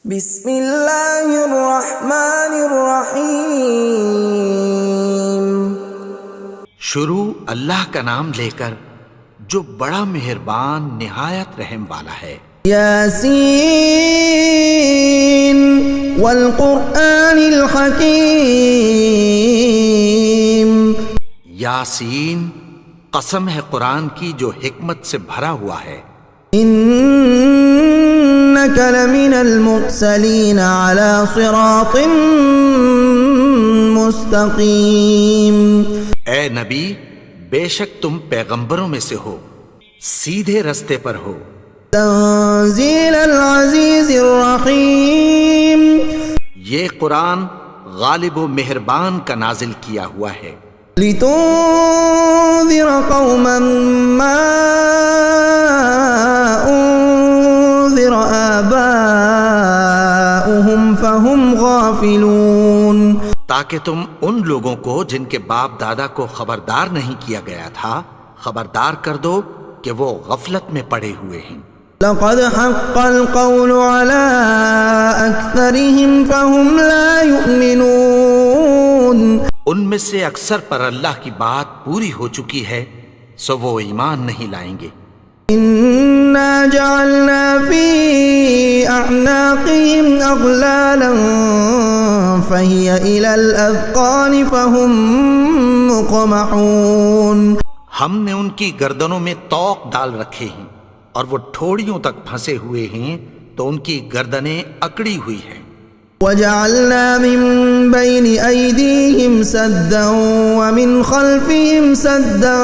بسم اللہ الرحمن الرحیم۔ شروع اللہ کا نام لے کر جو بڑا مہربان نہایت رحم والا ہے۔ یاسین والقرآن الحکیم۔ یاسین، قسم ہے قرآن کی جو حکمت سے بھرا ہوا ہے۔ انک لمن المرسلین علی صراط مستقیم۔ اے نبی، بے شک تم پیغمبروں میں سے ہو، سیدھے رستے پر ہو۔ تنزیل العزیز الرحیم۔ یہ قرآن غالب و مہربان کا نازل کیا ہوا ہے۔ لتنذر قوما ما انذر آباؤهم فهم غافلون۔ تاکہ تم ان لوگوں کو جن کے باپ دادا کو خبردار نہیں کیا گیا تھا خبردار کر دو کہ وہ غفلت میں پڑے ہوئے ہیں۔ لقد حق القول على أكثرهم فهم لا يؤمنون۔ ان میں سے اکثر پر اللہ کی بات پوری ہو چکی ہے سو وہ ایمان نہیں لائیں گے۔ إنا جعلنا في أعناقهم أغلالا فهي إلى الأذقان فهم مقمحون۔ ہم نے ان کی گردنوں میں طوق ڈال رکھے ہیں اور وہ ٹھوڑیوں تک پھنسے ہوئے ہیں تو ان کی گردنیں اکڑی ہوئی ہیں۔ وجعلنا من بين أيديهم سدا ومن خلفهم سدا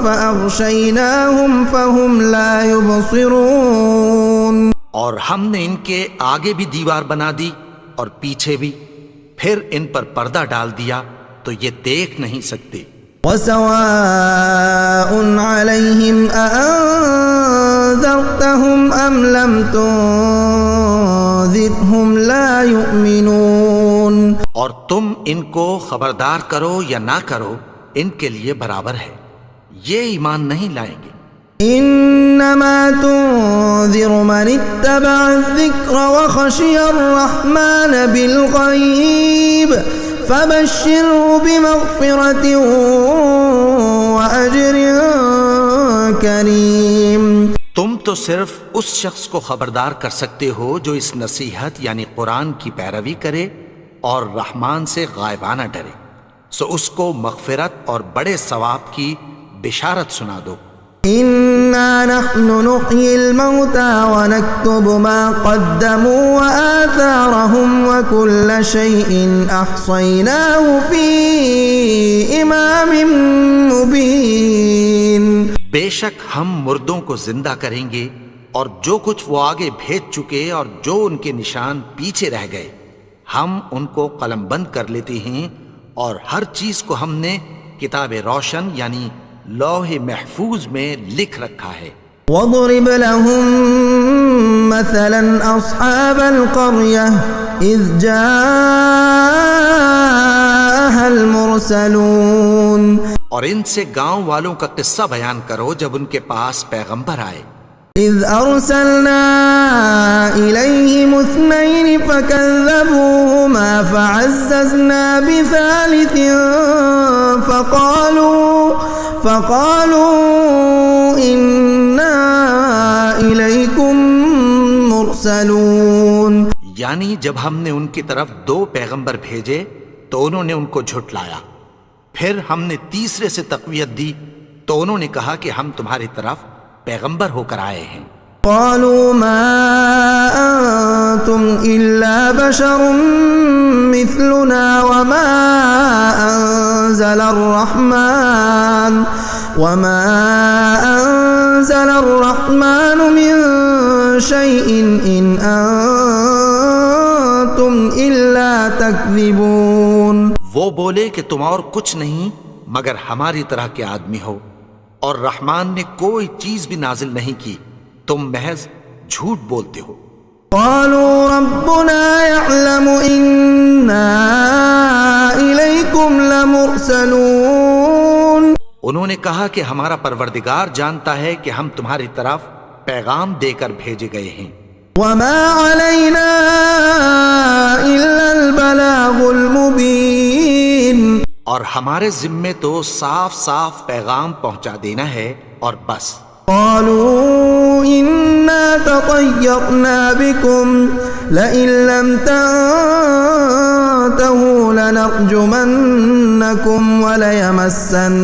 فأغشيناهم فهم لا يبصرون۔ اور ہم نے ان کے آگے بھی دیوار بنا دی اور پیچھے بھی، پھر ان پر پردہ ڈال دیا تو یہ دیکھ نہیں سکتے۔ وسواء عليهم أأنذرتهم أم لم تنذرهم لا يؤمنون۔ اور تم ان کو خبردار کرو یا نہ کرو ان کے لیے برابر ہے، یہ ایمان نہیں لائیں گے۔ انما تنذر من اتبع الذکر وخشی الرحمن بالغیب فبشره بمغفرة وأجر کریم۔ تم تو صرف اس شخص کو خبردار کر سکتے ہو جو اس نصیحت یعنی قرآن کی پیروی کرے اور رحمان سے غائبانہ ڈرے، سو اس کو مغفرت اور بڑے ثواب کی بشارت سنا دو۔ انا نحن نحيي الموتى ونكتب ما قدموا وآثارهم وكل شيء احصيناه في امام مبين۔ بے شک ہم مردوں کو زندہ کریں گے اور جو کچھ وہ آگے بھیج چکے اور جو ان کے نشان پیچھے رہ گئے ہم ان کو قلم بند کر لیتے ہیں، اور ہر چیز کو ہم نے کتاب روشن یعنی لوح محفوظ میں لکھ رکھا ہے۔ وَاضْرِبْ لَهُم مَّثَلًا أَصْحَابَ الْقَرْيَةِ إِذْ جَاءَهَا الْمُرْسَلُونَ۔ اور ان سے گاؤں والوں کا قصہ بیان کرو جب ان کے پاس پیغمبر آئے۔ إِذْ أَرْسَلْنَا إِلَيْهِمُ اثْنَيْنِ فَكَذَّبُوهُمَا فَعَزَّزْنَا بِثَالِثٍ فَقَالُوا إِنَّا إِلَيْكُمْ مُرْسَلُونَ۔ یعنی جب ہم نے ان کی طرف 2 پیغمبر بھیجے تو انہوں نے ان کو جھٹلایا، پھر ہم نے تیسرے سے تقویت دی تو انہوں نے کہا کہ ہم تمہاری طرف پیغمبر ہو کر آئے ہیں۔ قالوا ما أنتم إلا بشر مثلنا وما أنزل الرحمن من شيء إن أنتم إلا تكذبون۔ وہ بولے کہ تم اور کچھ نہیں مگر ہماری طرح کے آدمی ہو، اور رحمان نے کوئی چیز بھی نازل نہیں کی، تم محض جھوٹ بولتے ہو۔ قالوا ربنا يعلم إنا إليكم لمرسلون۔ انہوں نے کہا کہ ہمارا پروردگار جانتا ہے کہ ہم تمہاری طرف پیغام دے کر بھیجے گئے ہیں۔ وما علينا ہمارے ذمے تو صاف صاف پیغام پہنچا دینا ہے اور بس. قالوا إنا تطيرنا بكم لئن لم تنتهوا لنرجمنكم وليمسنكم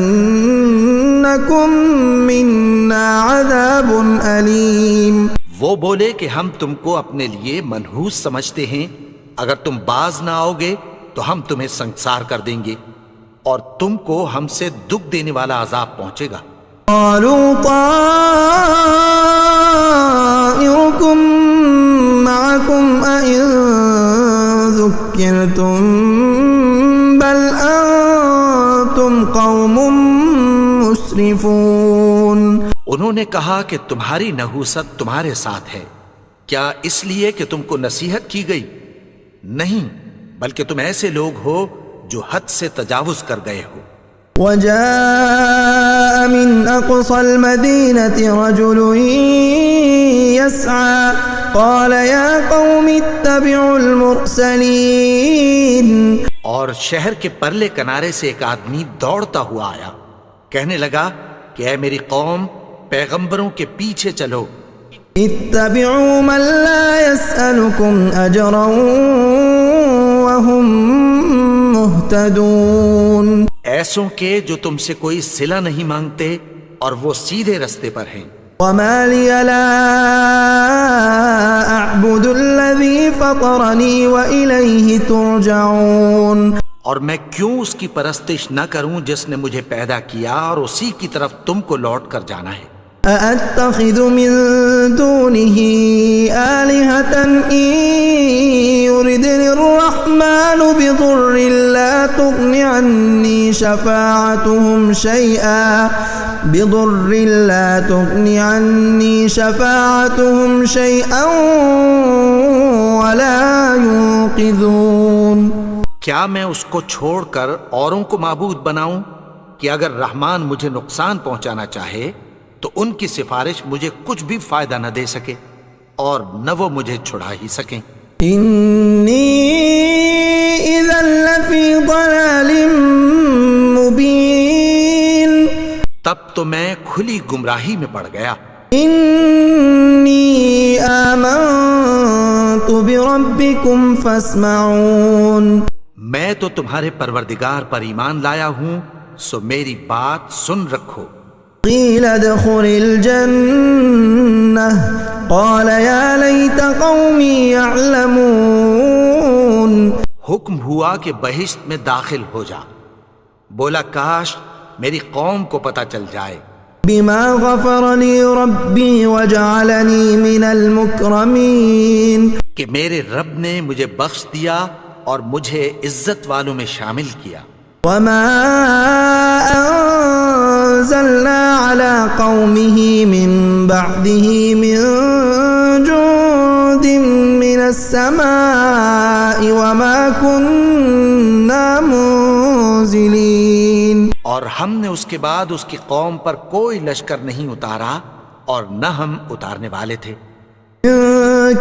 منا عذاب أليم. وہ بولے کہ ہم تم کو اپنے لیے منحوس سمجھتے ہیں، اگر تم باز نہ آؤ گے تو ہم تمہیں سنگسار کر دیں گے اور تم کو ہم سے دکھ دینے والا عذاب پہنچے گا. قالوا طائركم معكم أئن ذكرتم بل أنتم قوم مسرفون. انہوں نے کہا کہ تمہاری نحوست تمہارے ساتھ ہے، کیا اس لیے کہ تم کو نصیحت کی گئی؟ نہیں، بلکہ تم ایسے لوگ ہو جو حد سے تجاوز کر گئے ہو. وجاء من أقصى المدينة رجل يسعى قال يا قوم اتبعوا المرسلين. اور شہر کے پرلے کنارے سے ایک آدمی دوڑتا ہوا آیا، کہنے لگا کہ اے میری قوم، پیغمبروں کے پیچھے چلو. اتبعوا من لا يسألكم أجرا وهم مهتدون. ایسوں کے جو تم سے کوئی صلہ نہیں مانگتے اور وہ سیدھے رستے پر ہیں. وما لي لا أعبد الذي فطرني وإليه ترجعون. اور میں کیوں اس کی پرستش نہ کروں جس نے مجھے پیدا کیا اور اسی کی طرف تم کو لوٹ کر جانا ہے. أأتخذ من دونه آلهة إن يردني الرحمن بضر لا تغن عني شفاعتهم شيئا ولا ينقذون. کیا میں اس کو چھوڑ کر اوروں کو معبود بناؤں کہ اگر رحمان مجھے نقصان پہنچانا چاہے تو ان کی سفارش مجھے کچھ بھی فائدہ نہ دے سکے اور نہ وہ مجھے چھڑا ہی سکیں. انی اذا لفی ضلال مبین. تب تو میں کھلی گمراہی میں پڑ گیا. انی آمنت بربکم فاسمعون. میں تو تمہارے پروردگار پر ایمان لایا ہوں، سو میری بات سن رکھو. قیل ادخل الجنة قال یا لیت قومی یعلمون. حکم ہوا کہ بہشت میں داخل ہو جا. بولا کاش میری قوم کو پتہ چل جائے. بما غفر لی ربی وجعلنی من المکرمین. کہ میرے رب نے مجھے بخش دیا اور مجھے عزت والوں میں شامل کیا. وما انزلنا على قومه من بعده من جند من السماء وما كنا منزلين. اور ہم نے اس کے بعد اس کی قوم پر کوئی لشکر نہیں اتارا اور نہ ہم اتارنے والے تھے.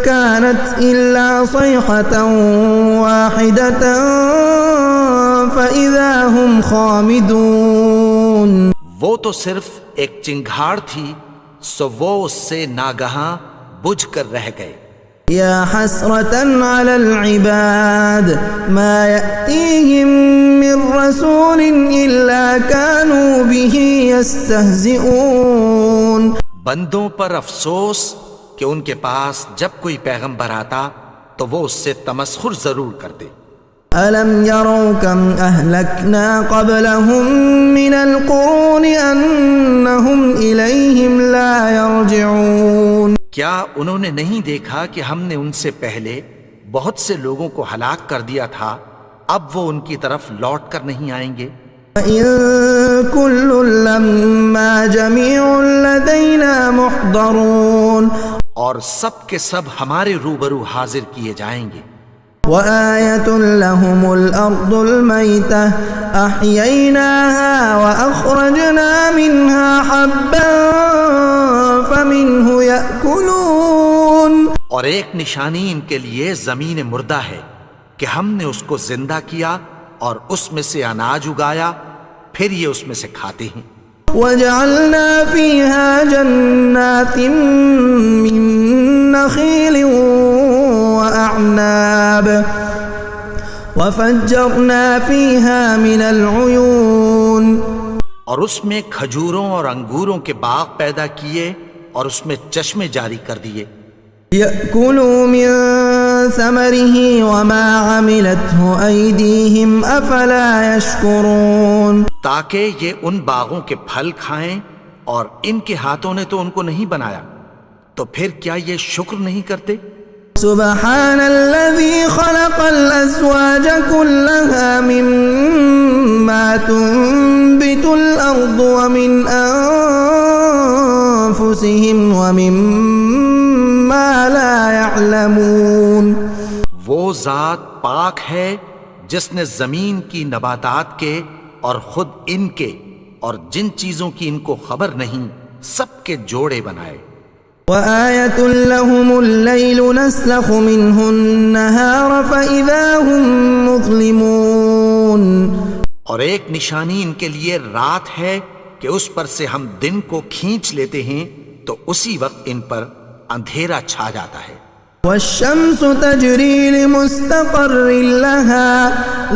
كانت إلا صيحة واحدة فإذا هم خامدون. وہ تو صرف ایک چنگھاڑ تھی، سو وہ اس سے ناگہاں بجھ کر رہ گئے. یا حسرة على العباد ما يأتيهم من رسول إلا كانوا به يستهزئون. بندوں پر افسوس کہ ان کے پاس جب کوئی پیغمبر آتا تو وہ اس سے تمسخر ضرور کرتے. أَلَمْ يَرَوْا كَمْ أَهْلَكْنَا قَبْلَهُمْ مِنَ الْقُرُونِ أَنَّهُمْ إِلَيْهِمْ لَا يَرْجِعُونَ. کیا انہوں نے نہیں دیکھا کہ ہم نے ان سے پہلے بہت سے لوگوں کو ہلاک کر دیا تھا، اب وہ ان کی طرف لوٹ کر نہیں آئیں گے. وَإِن كُلٌّ لَّمَّا جَمِيعٌ لَّدَيْنَا مُحْضَرُونَ. اور سب کے سب ہمارے روبرو حاضر کیے جائیں گے. وآية لهم الأرض الميتة أحييناها وأخرجنا منها حبا فمنه يأكلون. اور ایک نشانی ان کے لیے زمین مردہ ہے کہ ہم نے اس کو زندہ کیا اور اس میں سے اناج اگایا، پھر یہ اس میں سے کھاتے ہیں۔ وجعلنا فيها جنات من نخيل وأعناب وفجرنا فيها من العيون، اور اس میں کھجوروں اور انگوروں کے باغ پیدا کیے اور اس میں چشمے جاری کر دیے۔ يأكلوا من ثمره وما عملته أيديهم أفلا يشكرون، تاکہ یہ ان باغوں کے پھل کھائیں، اور ان کے ہاتھوں نے تو ان کو نہیں بنایا، تو پھر کیا یہ شکر نہیں کرتے؟ سبحان الذي خلق الأزواج كلها مما تنبت الأرض ومن أنفسهم ومما لا يعلمون، وہ ذات پاک ہے جس نے زمین کی نباتات کے اور خود ان کے اور جن چیزوں کی ان کو خبر نہیں سب کے جوڑے بنائے۔ وآية لهم الليل نسلخ منه النهار فإذا هم مظلمون، اور ایک نشانی ان کے لیے رات ہے کہ اس پر سے ہم دن کو کھینچ لیتے ہیں تو اسی وقت ان پر اندھیرا چھا جاتا ہے۔ والشمس تجري لمستقر لها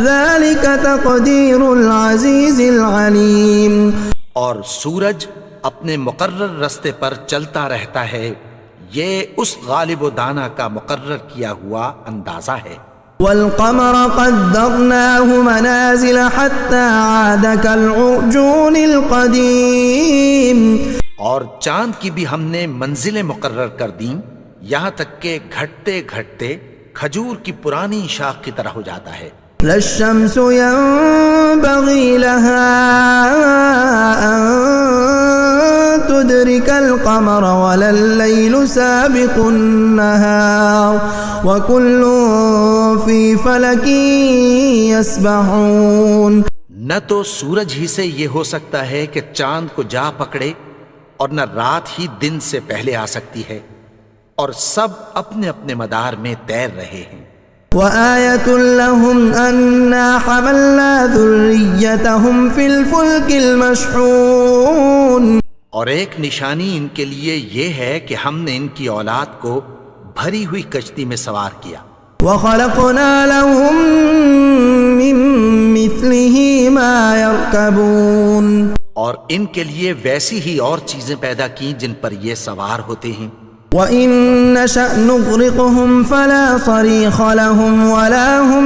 ذلك تقدير العزيز العليم، اور سورج اپنے مقرر رستے پر چلتا رہتا ہے، یہ اس غالب و دانا کا مقرر کیا ہوا اندازہ ہے۔ والقمر قدرناه منازل حتى عاد كالعرجون القديم، اور چاند کی بھی ہم نے منزلیں مقرر کر دیں، یہاں تک کہ گھٹتے گھٹتے کھجور کی پرانی شاخ کی طرح ہو جاتا ہے۔ لا الشمس ينبغي لها أن تدرك القمر ولا الليل سابق النهار وكل في فلك يسبحون، نہ تو سورج ہی سے یہ ہو سکتا ہے کہ چاند کو جا پکڑے، اور نہ رات ہی دن سے پہلے آ سکتی ہے، اور سب اپنے اپنے مدار میں تیر رہے ہیں۔ وآية لهم أنا حملنا ذريتهم في الفلك المشحون، اور ایک نشانی ان کے لیے یہ ہے کہ ہم نے ان کی اولاد کو بھری ہوئی کشتی میں سوار کیا۔ وخلقنا لهم من مثله ما يركبون، اور ان کے لیے ویسی ہی اور چیزیں پیدا کی جن پر یہ سوار ہوتے ہیں۔ وَإِن نَّشَأْ نُغْرِقْهُمْ فَلَا صَرِيخَ لَهُمْ وَلَا هُمْ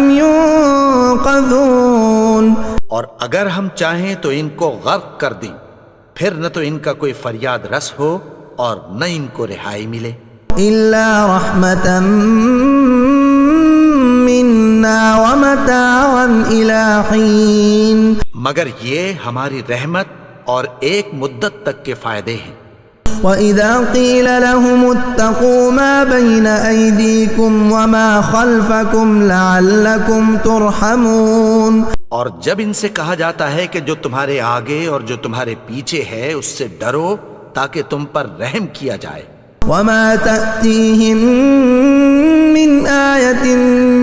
يُنقَذُونَ، اور اگر ہم چاہیں تو ان کو غرق کر دیں، پھر نہ تو ان کا کوئی فریاد رس ہو اور نہ ان کو رہائی ملے۔ إِلَّا رَحْمَةً مِّنَّا وَمَتَاعًا إِلَىٰ حِينٍ، مگر یہ ہماری رحمت اور ایک مدت تک کے فائدے ہیں۔ وَإِذَا قِيلَ لَهُمُ اتَّقُوا مَا بَيْنَ أَيْدِيكُمْ وَمَا خَلْفَكُمْ لَعَلَّكُمْ تُرْحَمُونَ، اور جب ان سے کہا جاتا ہے کہ جو تمہارے آگے اور جو تمہارے پیچھے ہے اس سے ڈرو تاکہ تم پر رحم کیا جائے۔ وَمَا تَأْتِيهِم مِّنْ آيَةٍ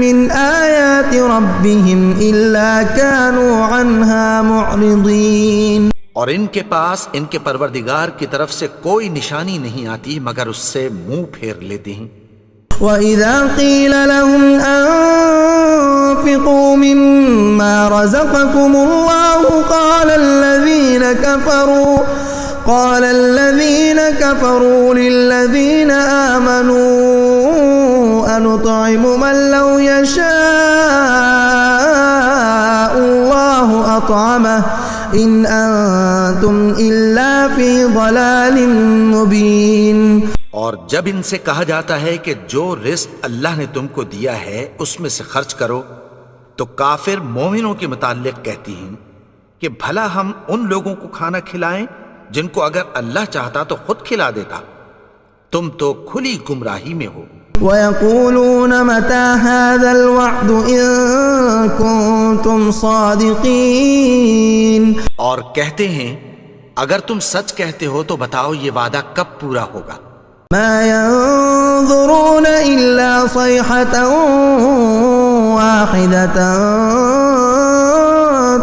مِّنْ آيَاتِ رَبِّهِمْ إِلَّا كَانُوا عَنْهَا مُعْرِضِينَ، اور ان کے پاس ان کے پروردگار کی طرف سے کوئی نشانی نہیں آتی مگر اس سے منہ پھیر لیتے ہیں۔ وَإِذَا قِيلَ لَهُمْ أَنفِقُوا مِمَّا رَزَقَكُمُ اللَّهُ قَالَ الَّذِينَ كَفَرُوا لِلَّذِينَ آمَنُوا أَنُطْعِمُ مَن لَّوْ يَشَاءُ اللَّهُ أَطْعَمَهُ إِنْ أَنتُمْ إِلَّا فِي ضَلَالٍ مُّبِينٍ، اور جب ان سے کہا جاتا ہے کہ جو رزق اللہ نے تم کو دیا ہے اس میں سے خرچ کرو، تو کافر مومنوں کے متعلق کہتی ہیں کہ بھلا ہم ان لوگوں کو کھانا کھلائیں جن کو اگر اللہ چاہتا تو خود کھلا دیتا، تم تو کھلی گمراہی میں ہو۔ وَيَقُولُونَ مَتَىٰ هَٰذَا الْوَعْدُ إِن كُنتُمْ صَادِقِينَ، اور کہتے ہیں اگر تم سچ کہتے ہو تو بتاؤ یہ وعدہ کب پورا ہوگا۔ مَا يَنظُرُونَ إِلَّا صَيْحَةً وَاحِدَةً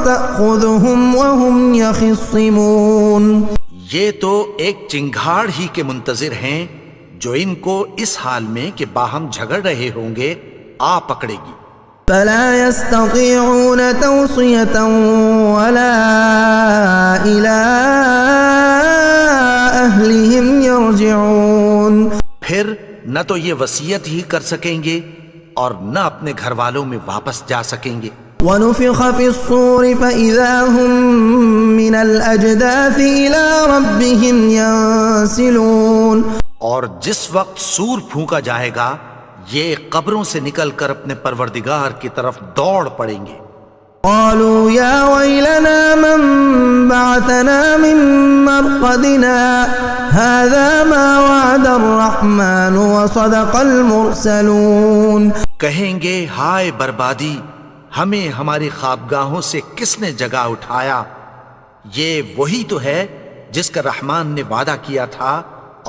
تأخذهم وهم يخصمون. یہ تو ایک چنگھاڑ ہی کے منتظر ہیں جو ان کو اس حال میں کہ باہم جھگڑ رہے ہوں گے آ پکڑے گی. فلا يستطيعون توصية ولا إلى أهلهم يرجعون. پھر نہ تو یہ وصیت ہی کر سکیں گے اور نہ اپنے گھر والوں میں واپس جا سکیں گے. ونفخ في الصور فإذا هم من الأجداث إلى ربهم ينسلون. اور جس وقت سور پھونکا جائے گا یہ قبروں سے نکل کر اپنے پروردگار کی طرف دوڑ پڑیں گے. قالوا يا ويلنا من بعثنا من مرقدنا هذا ما وعد الرحمن وصدق المرسلون. کہیں گے ہائے بربادی، ہمیں ہماری خوابگاہوں سے کس نے جگا اٹھایا؟ یہ وہی تو ہے جس کا رحمان نے وعدہ کیا تھا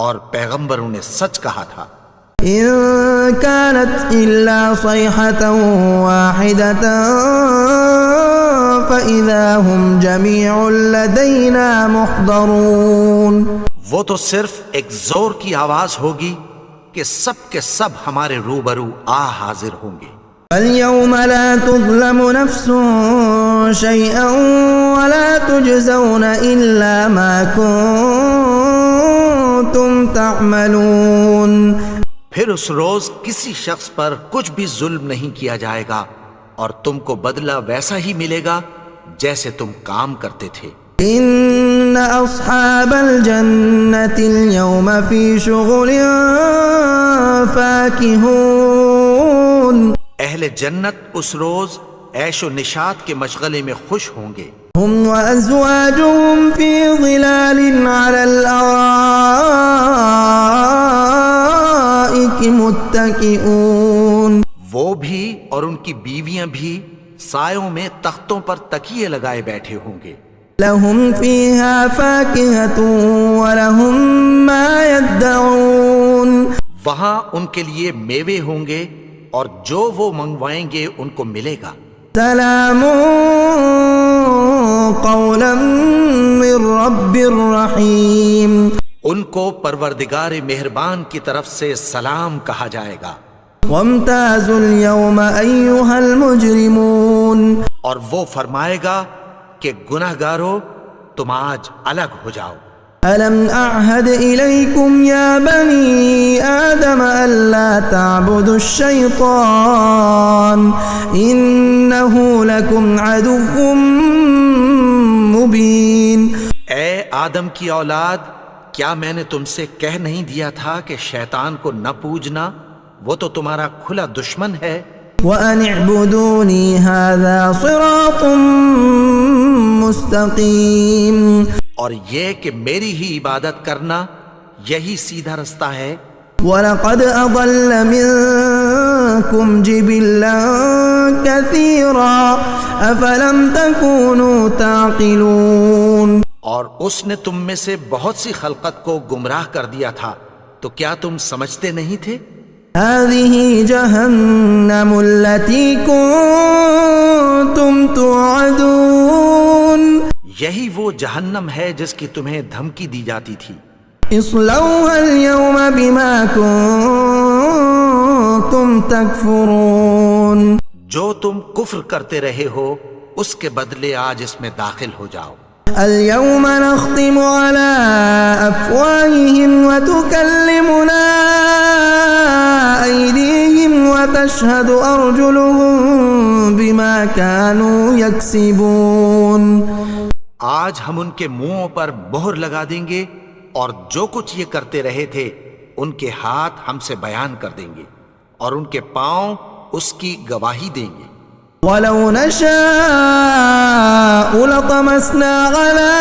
اور پیغمبروں نے سچ کہا تھا. إن كانت إلا صيحة واحدة فإذا هم جميع لدينا محضرون. وہ تو صرف ایک زور کی آواز ہوگی کہ سب کے سب ہمارے روبرو آ حاضر ہوں گے. اليوم لا تظلم نفس شيئا ولا تجزون إلا ما كنتم تعملون. پھر اس روز کسی شخص پر کچھ بھی ظلم نہیں کیا جائے گا اور تم کو بدلہ ویسا ہی ملے گا جیسے تم کام کرتے تھے. ان اصحاب الجنة اليوم في شغل فاكهون. اہل جنت اس روز عیش و نشاط کے مشغلے میں خوش ہوں گے. هم وازواجهم في ظلال على الارائك متكئون. وہ بھی اور ان کی بیویاں بھی سایوں میں تختوں پر تکیے لگائے بیٹھے ہوں گے. لهم فيها فاكهة ولهم ما يدعون. وہاں ان کے لیے میوے ہوں گے اور جو وہ منگوائیں گے ان کو ملے گا. سلام قولا من رب الرحیم. ان کو پروردگار مہربان کی طرف سے سلام کہا جائے گا. وامتازوا اليوم ایها المجرمون. اور وہ فرمائے گا کہ گناہگارو تم آج الگ ہو جاؤ. ألم أعهد إليكم يا بني آدم ألا تعبدوا الشيطان إنه لكم عدو مبين. اے آدم کی اولاد، کیا میں نے تم سے کہہ نہیں دیا تھا کہ شیطان کو نہ پوجنا؟ وہ تو تمہارا کھلا دشمن ہے. وأن اعبدوني هذا صراط مستقيم. اور یہ کہ میری ہی عبادت کرنا یہی سیدھا رستہ ہے. وَلَقَدْ أَضَلَّ مِنكُمْ جِبِلًّا كَثِيرًا أَفَلَمْ تَكُونُوا تَعْقِلُونَ. اور اس نے تم میں سے بہت سی خلقت کو گمراہ کر دیا تھا، تو کیا تم سمجھتے نہیں تھے؟ هَذِهِ جَهَنَّمُ الَّتِي كُنتُمْ تُوعَدُونَ. یہی وہ جہنم ہے جس کی تمہیں دھمکی دی جاتی تھی. اصلوها اليوم بما كنتم تكفرون. جو تم کفر کرتے رہے ہو اس کے بدلے آج اس میں داخل ہو جاؤ. اليوم نختم على أفواههم وتكلمنا أيديهم وتشهد أرجلهم بما كانوا يكسبون. آج ہم ان کے منہوں پر مہر لگا دیں گے اور جو کچھ یہ کرتے رہے تھے ان کے ہاتھ ہم سے بیان کر دیں گے اور ان کے پاؤں اس کی گواہی دیں گے. وَلَوْ نَشَاءُ لَطَمَسْنَا عَلَىٰ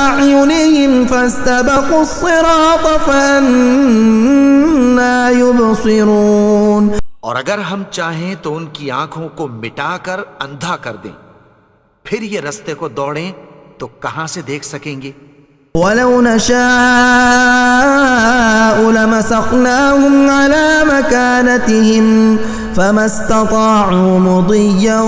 أَعْيُنِهِمْ فَاسْتَبَقُوا الصِّرَاطَ فَأَنَّىٰ يُبْصِرُونَ. اور اگر ہم چاہیں تو ان کی آنکھوں کو مٹا کر اندھا کر دیں، پھر یہ رستے کو دوڑیں تو کہاں سے دیکھ سکیں گے. وَلَوْ نَشَاءُ لَمَسَخْنَاهُمْ عَلَىٰ مَكَانَتِهِمْ فَمَا اسْتَطَاعُوا مُضِيًّا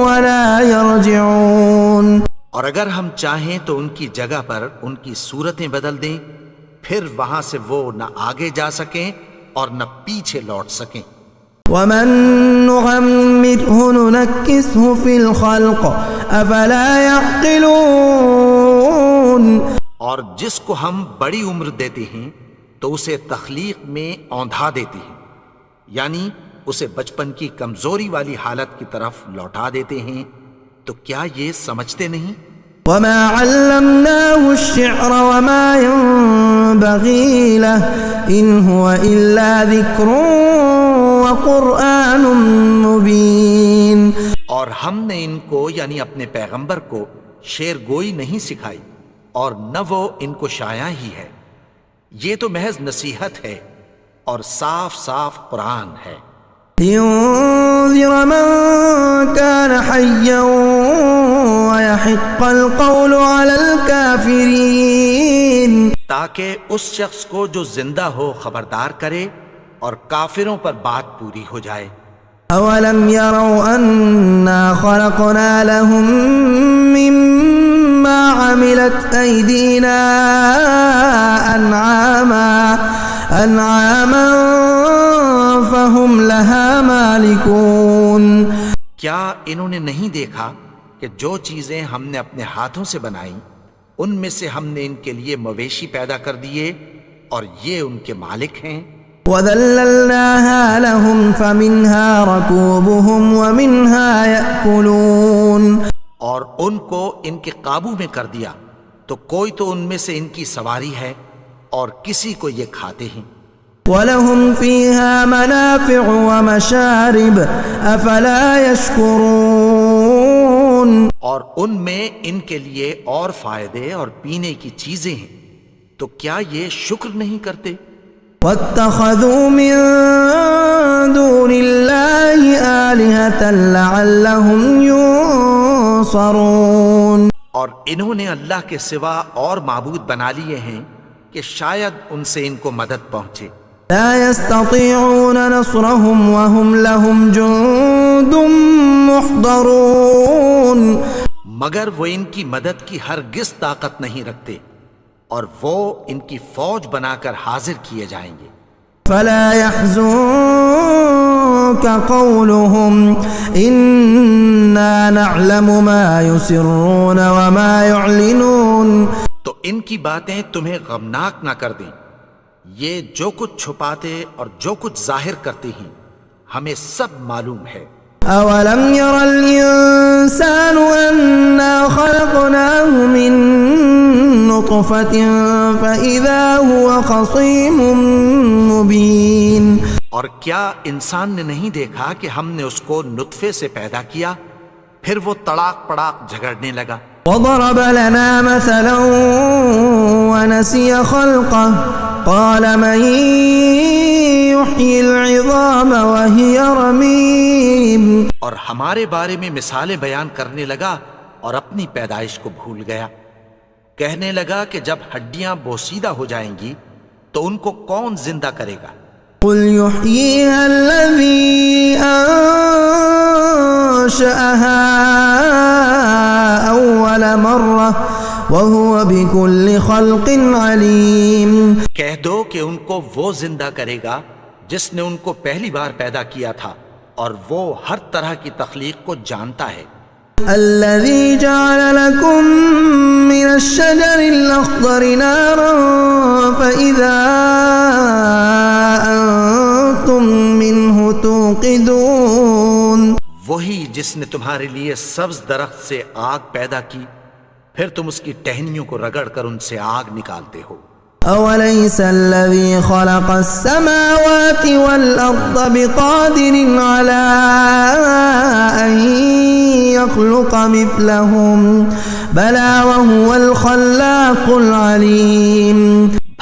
ولا يرجعون. اور اگر ہم چاہیں تو ان کی جگہ پر ان کی صورتیں بدل دیں، پھر وہاں سے وہ نہ آگے جا سکیں اور نہ پیچھے لوٹ سکیں. ومن نعمره ننكسه في الخلق افلا يعقلون. اور جس کو ہم بڑی عمر دیتے ہیں تو اسے تخلیق میں اوندھا دیتے ہیں، یعنی اسے بچپن کی کمزوری والی حالت کی طرف لوٹا دیتے ہیں. تو کیا یہ سمجھتے نہیں؟ وما علمناه الشعر وما ينبغي له ان هو الا ذكر وقرآن مبين. اور ہم نے ان کو یعنی اپنے پیغمبر کو شعر گوئی نہیں سکھائی اور نہ وہ ان کو شایع ہی ہے، یہ تو محض نصیحت ہے اور صاف صاف قرآن ہے. لينذر من كان حيا ويحق القول على الكافرين. تاکہ اس شخص کو جو زندہ ہو خبردار کرے اور کافروں پر بات پوری ہو جائے. اولم يروا انا خلقنا لهم مما عملت ايدينا انعاما فهم لها مالكون. کیا انہوں نے نہیں دیکھا کہ جو چیزیں ہم نے اپنے ہاتھوں سے بنائیں ان میں سے ہم نے ان کے لیے مویشی پیدا کر دیے اور یہ ان کے مالک ہیں. وَذَلَّلْنَاهَا لَهُمْ فَمِنْهَا رَكُوبُهُمْ وَمِنْهَا يَأْكُلُونَ. اور ان کو ان کے قابو میں کر دیا تو کوئی تو ان میں سے ان کی سواری ہے اور کسی کو یہ کھاتے ہیں. وَلَهُمْ فِيهَا مَنَافِعُ وَمَشَارِبُ أَفَلَا يَشْكُرُونَ. اور ان میں ان کے لیے اور فائدے اور پینے کی چیزیں ہیں، تو کیا یہ شکر نہیں کرتے؟ وَاتَّخَذُوا مِن دُونِ اللَّهِ آلِهَةً لَعَلَّهُمْ يُنصَرُونَ. اور انہوں نے اللہ کے سوا اور معبود بنا لیے ہیں کہ شاید ان سے ان کو مدد پہنچے. لا يستطيعون نصرهم وهم لهم جند محضرون. مگر وہ ان کی مدد کی ہرگز طاقت نہیں رکھتے اور وہ ان کی فوج بنا کر حاضر کیے جائیں گے. فلا يحزنك قولهم إنا نعلم ما يسرون وما يعلنون. تو ان کی باتیں تمہیں غمناک نہ کر دیں، یہ جو کچھ چھپاتے اور جو کچھ ظاہر کرتے ہیں ہمیں سب معلوم ہے. أولم ير الإنسان أنا خلقناه من نطفة فإذا هو خصيم مبين. اور کیا انسان نے نہیں دیکھا کہ ہم نے اس کو نطفے سے پیدا کیا پھر وہ تڑاک پڑاک جھگڑنے لگا. وضرب لنا مثلا ونسي خلقه قال من يحيي العظام وهي رميم. اور ہمارے بارے میں مثالیں بیان کرنے لگا اور اپنی پیدائش کو بھول گیا. کہنے لگا کہ جب ہڈیاں بوسیدہ ہو جائیں گی تو ان کو کون زندہ کرے گا؟ قل يحييها الذي أنشأها أول مرة وهو بكل خلق عليم. کہہ دو کہ ان کو وہ زندہ کرے گا جس نے ان کو پہلی بار پیدا کیا تھا اور وہ ہر طرح کی تخلیق کو جانتا ہے. الذي جعل لكم من الشجر الأخضر نارا فإذا أنتم منه توقدون. وہی جس نے تمہارے لیے سبز درخت سے آگ پیدا کی پھر تم اس کی ٹہنیوں کو رگڑ کر ان سے آگ نکالتے ہو. أوليس الذي خلق السماوات والأرض بقادر على أن يخلق مثلهم بلى وهو الخلاق العليم.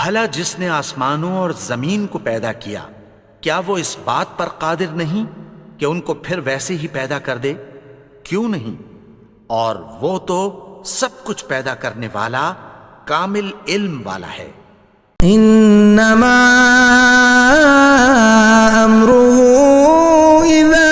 بھلا جس نے آسمانوں اور زمین کو پیدا کیا کیا وہ اس بات پر قادر نہیں کہ ان کو پھر ویسے ہی پیدا کر دے؟ کیوں نہیں؟ اور وہ تو سب کچھ پیدا کرنے والا کامل علم والا ہے. انما امره اذا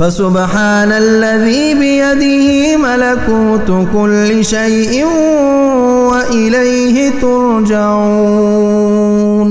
فسبحان الذي بيده ملكوت كل شيء وإليه ترجعون।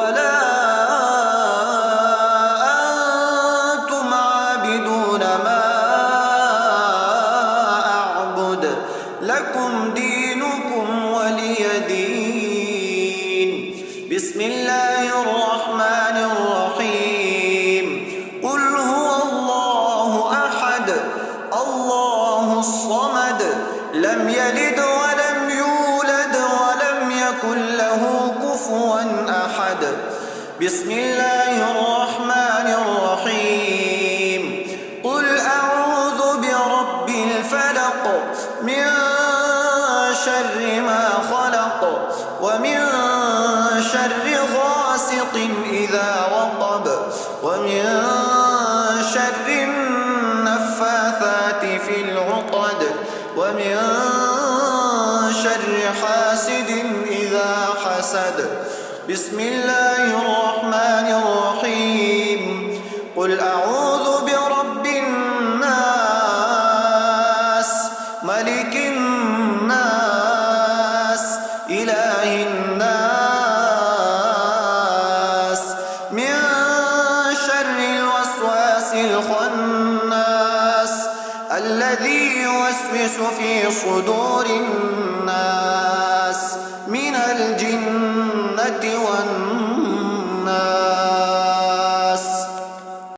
ولا أنتم عابدون ما أعبد لكم دينكم ولي دين بسم الله الرحمن الرحيم قل هو الله أحد الله الصمد لم يلد ولم يولد ولم يكن له كفوا أحد بسم الله الرحمن الرحيم قل أعوذ برب الفلق من شر ما خلق ومن شر غاسق إذا وقب ومن شر النفاثات في العقد ومن شر حاسد إذا حسد بسم الله الرحمن الرحيم قل أعوذ برب الناس ملك الناس إله الناس من شر الوسواس الخناس الذي يوسوس في صدور الناس من الجنة والناس